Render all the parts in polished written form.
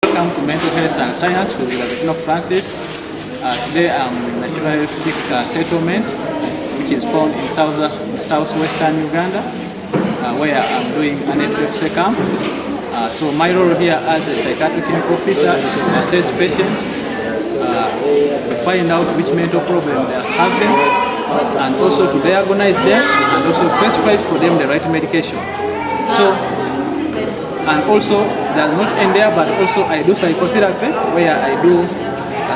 Welcome to Mental Health and Science with Dr. Francis. Today I'm in the Chivalry Refugee Settlement, which is found in southwestern Uganda, where I'm doing an epilepsy camp. So my role here as a psychiatric officer is to assess patients, to find out which mental problem they are having, and also to diagnose them, and also prescribe for them the right medication. So, and also does not end there, but also I do psychotherapy, where I do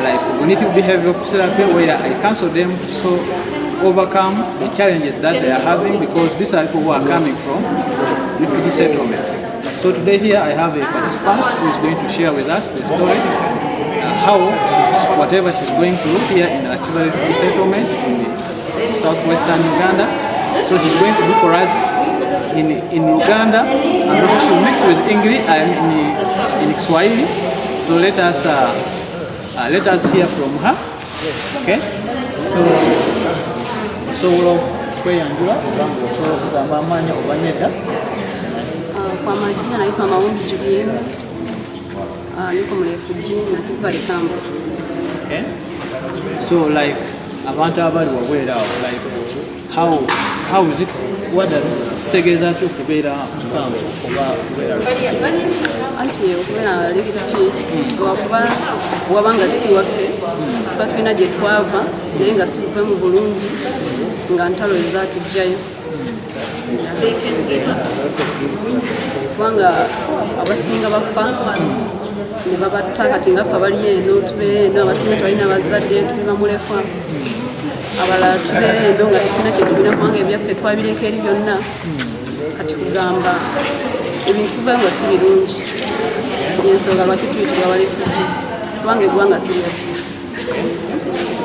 like cognitive behavioral therapy, where I counsel them to overcome the challenges that they are having, because these are people who are coming from refugee settlements. So today here I have a participant who is going to share with us the story, how whatever she's going through here in the Chivalry Refugee Settlement in southwestern Uganda. So she's going to do for us in Uganda, and also she'll mix with English and in Kiswahili. So let us hear from her. Okay. So kwa majina naitwa Maombi Julienne, niko mrefugee na Chivalry camp. Okay. So like abantu abali wawera, like how is it, what does tegeza to kubera camp oba wera anti okubera refugee wabanga si waffe twatulina gye twava naye nga si tuve mu Bulungi nga ntalo ezatujjayo, kubanga abasinga bafa ne babatta kati nga ffe abali eno tubeera eno, abasinga tebalina bazadde tuli bamulekwa, abalala tubeera eno nga tetulina kye tulina kubanga ebyaffe twabireka eri byonna. Kati kugamba ebintu tuvayo nga si birungi, yensonga lwaki tuyitibwa abarefugee, kubanga eggwanga si lyaffe.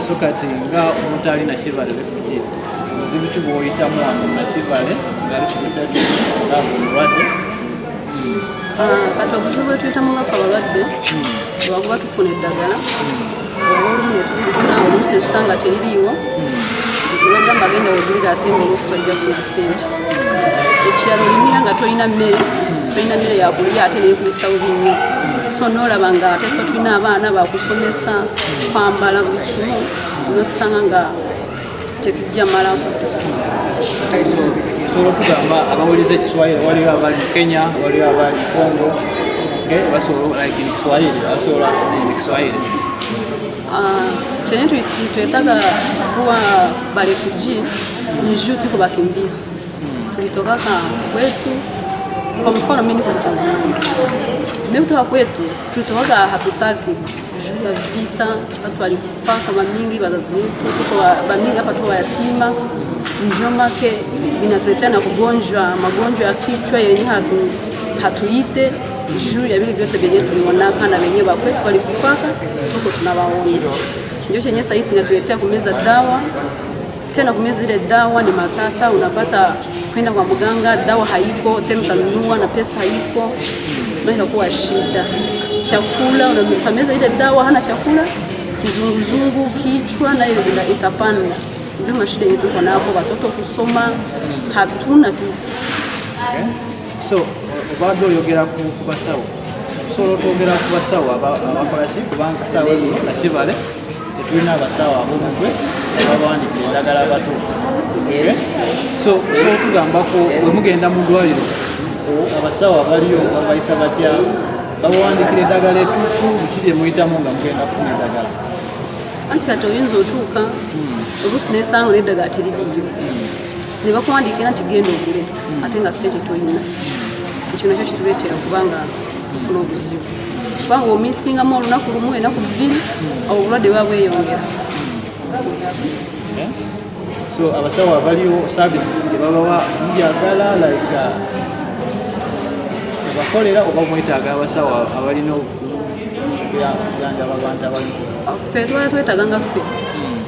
So kati nga omuntu alina Chivalry refugee, obuzibu ki bw'oyitamu na Chivalry nga mulwadde? Kati obuzibu bwe tuyitamu baffe abalwadde lwakuba tufuna eddagala, olwolumu ne tulifuna oluusi tusanga teririiwo, nebagamba agenda wegulira ate ng'oluusi tojja kufuna ssente. Ekirala olimira nga tolina mmere yakulya ate neyekuyisa bubi nnyo, so n'olaba nga ate ffe tulina abaana bakusomesa, kwambala buli kimu, nosanga nga tetujja malako. So tugamba abawuliza Kiswahili, waliwo abali mu Kenya, waliwo abali mu Congo, basobola like in Kiswahili, basobola in Kiswahili. Chenye tuetaga kuwa barefugee ni juu tuko bakimbizi. Tulitoka kwetu, kwa mfano mimi niko Tanzania. Mimi kutoka kwetu tulitoka hatutaki juu ya vita, watu walikufa kama mingi, wazazi wetu tuko bamingi hapa tu yatima. Njoma ke inatuletea na magonjwa ya kichwa yenye hatuite juu ya vile vyote vyenye tulionaka na wenyewe wa kwetu walikufaka, tuko tunawaona. Ndio chenye sasa hivi tunatuletea kumeza dawa, tena kumeza ile dawa ni matata, unapata kwenda kwa mganga dawa haiko, tena utanunua na pesa haiko, ndio kuwa shida. Chakula unameza ile dawa hana chakula, kizunguzungu kichwa na ile itapanda. Ndio mashida yetu kwa nako, watoto kusoma hatuna kitu. Okay. So bado yogera ku basawo, so lotogera ku basawo abakolasi kubanga sawa ezo na Chivalry tetulina abasawo ab'omutwe abawandikira eddagala abatuufu. So tugamba ko bwe mugenda mu ddwaliro abasawo abaliyo babayisa batya, bawandikira eddagala ettuufu, biki bye muyitamu nga mugenda kufuna eddagala? Anti kati oyinza otuuka oluusi n'esanga n'eddagala teririiyo, ne bakuwandiikira nti genda ogule ate nga ssente toyina. Ekyo nakyo kituleetera kubanga tufuna obuzibu, kubanga omisingamu olunaku lumu ennaku bbiri obulwadde buba bweyongera. So abasawo abaliyo service gye babawa mubyagala like bakolera oba mwetaaga abasawo abalina okuyamba abantu abali? Ffe twetaaga nga ffe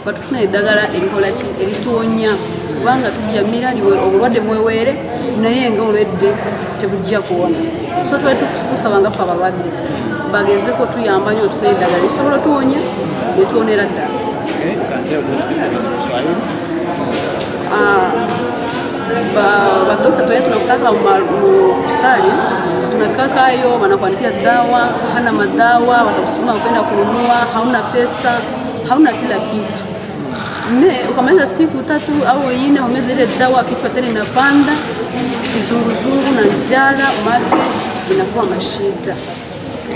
batufuna eddagala erikola ki, erituwonya, kubanga tujjamira obulwadde bweweere naye nga olwedde tebujja kuwona. So tusaba nga ffe abalwadde bagezeko tuyamba nnyo tufuna eddagala lisobola tuwonya ne tuwonera ddala. badokta wetu tunakutaka hospitali, tunafika kayo wanakuandikia dawa, hana madawa, watakusema ukaenda kununua, hauna pesa, hauna kila kitu. Ukamaliza siku 3 au 4 umeza ile dawa, kichwa tena inapanda, kizunguzungu na njala, make inakuwa mashida.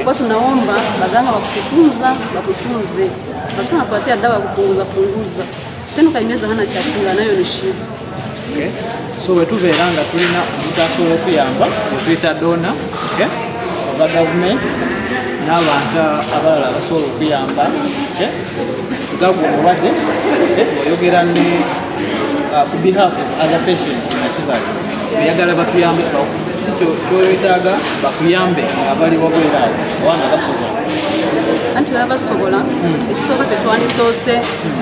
Kwa tunaomba baganga wakutunze. Basi tunapatia dawa ya kupunguza. Tena kaimeza hana chakula, nayo ni shida. Okay. So wetuveranga tulina mutasobola okuyamba etuyita dona, okay? Oba government n'abantu abalala basobola okuyamba, okay? Tugabu omulwadde, okay? Oyogera ne ku behalf of other patients nakibali oyagala batuyambe kyoyetaaga bakuyambe abali wabwera abaana basobola anti baba basobola ekisooka tetwandisoose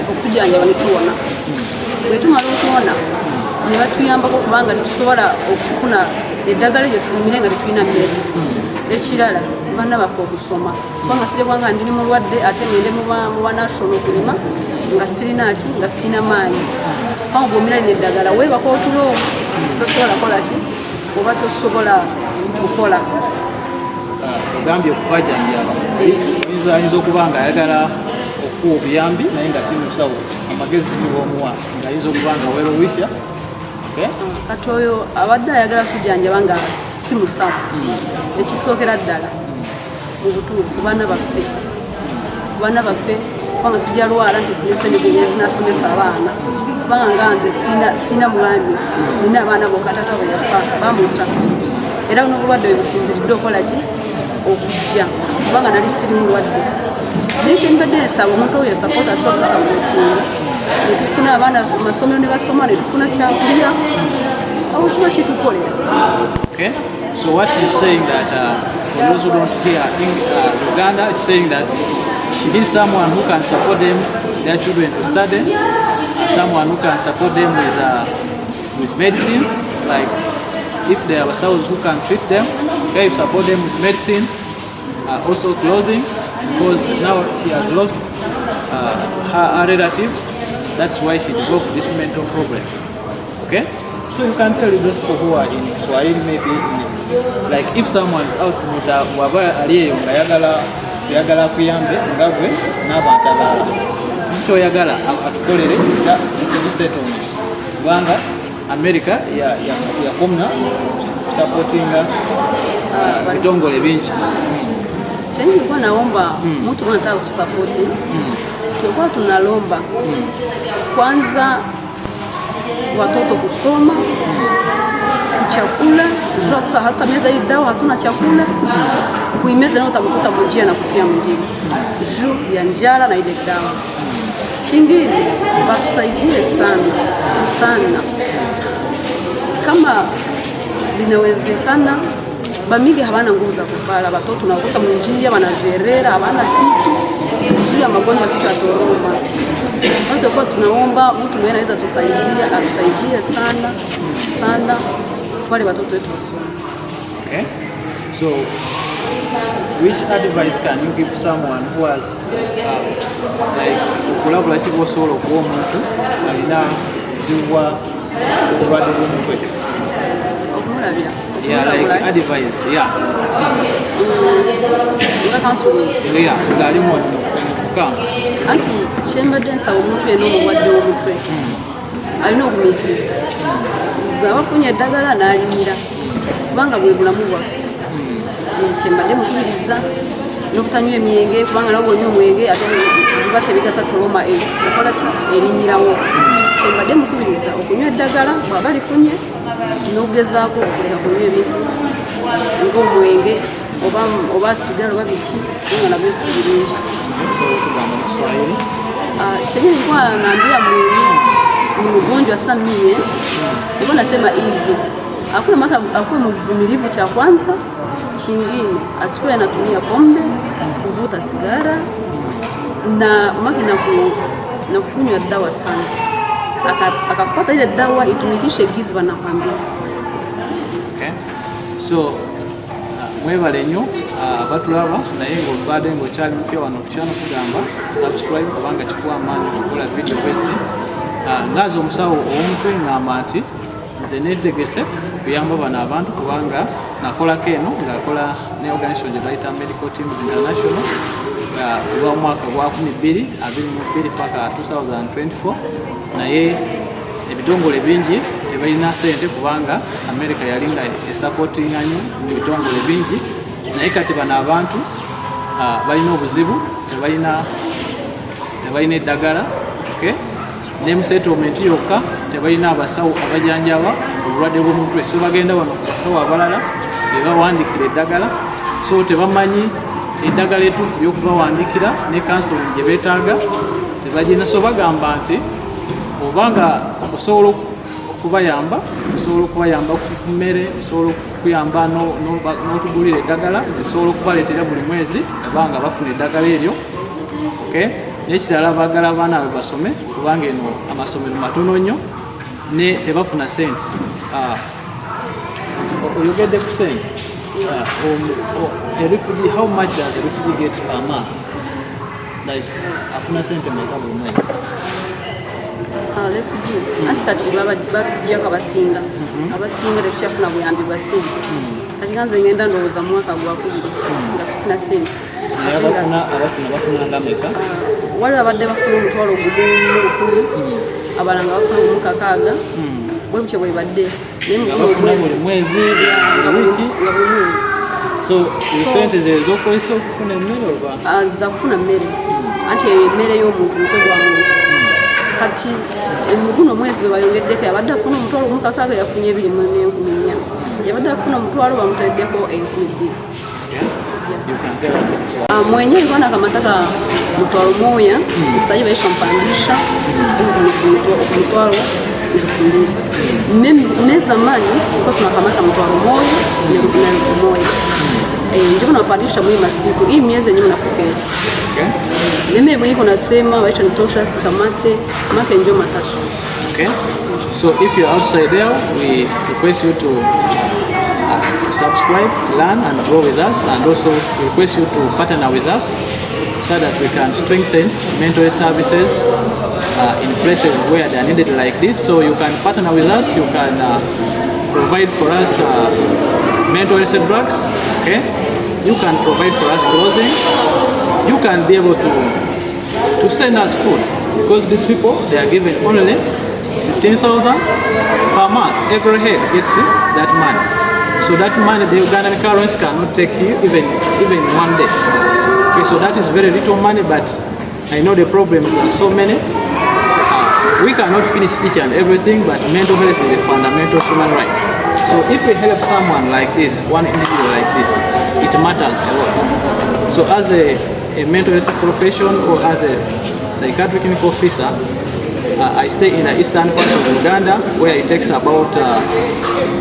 okutujanjaba ne tuwona bwe tumala okuwona ne batuyambako kubanga tetusobola okufuna eddagala eryo tulimire nga tetulina mmere ekirala baana baffe okusoma kubanga sire bwanga ndi mulwadde ate ngende muba national okulima nga sirinaki nga sirina maanyi kanga bwomira lino eddagala weebako otulo tosobola kola ki oba tosobola kukola ogambye okubajanjaba ayinza okuba nga ayagala okuwa obuyambi naye nga si musawo amagezi niwomuwa nga ayinza okuba nga weerowisya kati oyo abadde ayagala tujanjaba nga si musawo ekisookera ddala mu butuufu baana baffe kubanga sijja lwala nti fune sente ezinasomesa abaana kubanga nga nze sina mwami nina abaana bokataka bwe yafa bamuta era n'obulwadde bwe businziridde okola ki okujja kubanga nali siri mulwadde naye kyembadde nsaba omuntu oyo yasapoota asobola okusapootinga netufuna abaana masomero ne basoma netufuna kyakulya awo kiba kitukolera. Okay, so what he's saying that for those who don't hear Uganda is saying that she needs someone who can support them, their children to study, someone who can support them with medicines, like if there are those who can treat them, okay, support them with medicine, also clothing, because now she has lost her relatives. That's why she developed this mental problem. Okay, so you can tell those people who are in Swahili, maybe like if someone is out waba aliyeyo nga yagala kuyambe ngabwe n'abantu abalala kyo yagala atukolere settlement kubanga America yakomna supportinga bitongole bingi chenji kwa naomba mtu anataka kusapoti tulikuwa tunalomba kwanza watoto kusoma chakula zote, hata meza hii dawa hatuna chakula kuimeza, na utamkuta mjia na kufia mjini juu ya njala na ile dawa. Chingine batusaidie sana kama binawezekana. Bamingi hawana nguvu za kuvala watoto, na ukuta mjia wanazerera hawana kitu juu ya magonjwa kichwa toroma. Watu kwa tunaomba mtu mwenye anaweza atusaidie sana wale watoto wetu wasome. Okay, so which advice can you give someone who has like collaborative solo kwa mtu alina ziwa obulwadde bw'omutwe? Okumulabira. Yeah, like advice, yeah. Nga counseling. Yeah, ngali mu kama anti kyembadde nsaba omuntu yenna omulwadde w'omutwe alina okumiikiriza bwabafunye eddagala n'alimira kubanga bwe bulamu bwaffe. Kyembadde mukubiriza n'okutanywa emyenge kubanga nawe bw'onywa omwenge ate biba tebigasa toloma ekola ki erinyirawo. Kyembadde mukubiriza okunywa eddagala bw'aba lifunye n'okugezaako okuleka kunywa ebintu ng'omwenge oba sigara oba biki nga nabyo si birungi. Chenye nilikuwa naambia ni mgonjwa sasa mie nilikuwa nasema hivi akuwe mvumilivu, cha kwanza. Chingine asikuwe anatumia pombe, kuvuta sigara na na kunywa dawa sana. Akapata ile dawa itumikishe gizi wanakwambia. Okay, so mwebale nnyo batulaba naye ng'obadde ng'okyali mupya wano ku channel kugamba subscribe kubanga kikuwa amaanyi okukola video bwezi. Ngazi omusawo ow'omutwe ngamba nti nze netegese kuyamba bano abantu kubanga nakolako eno ngaakola ne organisation gye bayita Medical Teams International kuva omwaka gwa 2022 paka 2024 naye ebitongole bingi tebalina sente kubanga America yalinga esupportinga nnyo mu bitongole bingi naye kati bano abantu balina obuzibu tebalina eddagala ne mu settlement yokka tebalina abasawo abajanjaba obulwadde bw'omutwe so bagenda wano ku basawo abalala bebawandikira eddagala so tebamanyi eddagala etuufu ly'okubawandikira ne counseling gye beetaaga tebagina so bagamba nti obanga osobola okubayamba ku mmere osobola okuyamba n'otugulira eddagala zisobola okubaleetera buli mwezi obanga bafuna eddagala eryo n'ekirala baagala abaana abo basome kubanga eno amasomero matono nnyo ne tebafuna sente oyogedde ku sente how much does a refugee get per month like afuna sente meka buli mwezi refugee anti kati batujjako abasinga tetukyafuna buyambi bwa sente kati ganze ngenda ndowooza mu mwaka gwakubiri nga sifuna sente abafuna nga meka waliwo abadde bafuna omutwalo ogumumu 10 abalala nga bafuna omukakaaga bwe butyo bwe badde naye mufuna buli mwezi nga buli mwezi so sente zezokozesa okufuna emmere oba za kufuna mmere anti eyo emmere y'omuntu mutwe gwa muntu kati guno omwezi bwe bayongeddeko yabadde afuna omutwalo omukakaaga yafunye 24,000 yabadde afuna omutwalo bamutaliddeko 2,000 mwenyewe nilikuwa na kamata ka mtwalo moja sasa hivi baisha mpandisha mtwalo 2,000 mimi zamani tulikuwa tunakamata mtwalo moja na 1,000 ndio tunapandisha mwi masiku hii miezi yenyewe napokea mimi mwenyewe nasema wacha nitosha sikamate make njoo matatu. Okay, so if you're outside there we request you to subscribe, learn and grow with us, and also request you to partner with us so that we can strengthen mental health services in places where they are needed like this. So you can partner with us, you can provide for us mental health drugs, okay? You can provide for us clothing, you can be able to send us food because these people, they are given only 15,000 per month. Every head gets that money. So that money the Ugandan currency cannot take you even one day. Okay, so that is very little money, but I know the problems are so many. We cannot finish each and everything, but mental health is a fundamental human right. So if we help someone like this, one individual like this, it matters a lot. So as a mental health profession or as a psychiatric clinical officer, I stay in the eastern part of Uganda where it takes about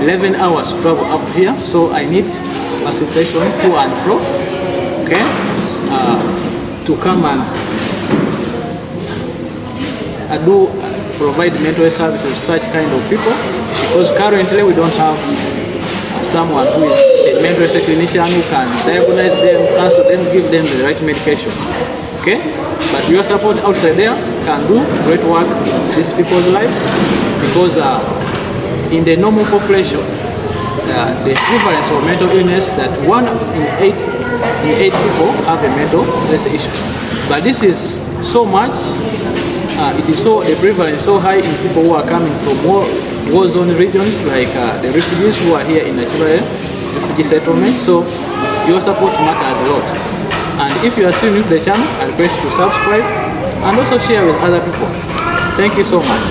11 hours to travel up here, so I need facilitation to and fro, okay, to come and do provide mental health services to such kind of people, because currently we don't have someone who is a mental health clinician who can diagnose them, counsel them, give them the right medication, okay? But your support outside there can do great work in these people's lives, because in the normal population, the prevalence of mental illness that 1 in 8 people have a mental health issue. But this is so much, the prevalence so high in people who are coming from war zone regions, like the refugees who are here in Nachibale refugee settlement. So your support matters a lot. And if you are still new to the channel, I request you to subscribe and also share with other people. Thank you so much.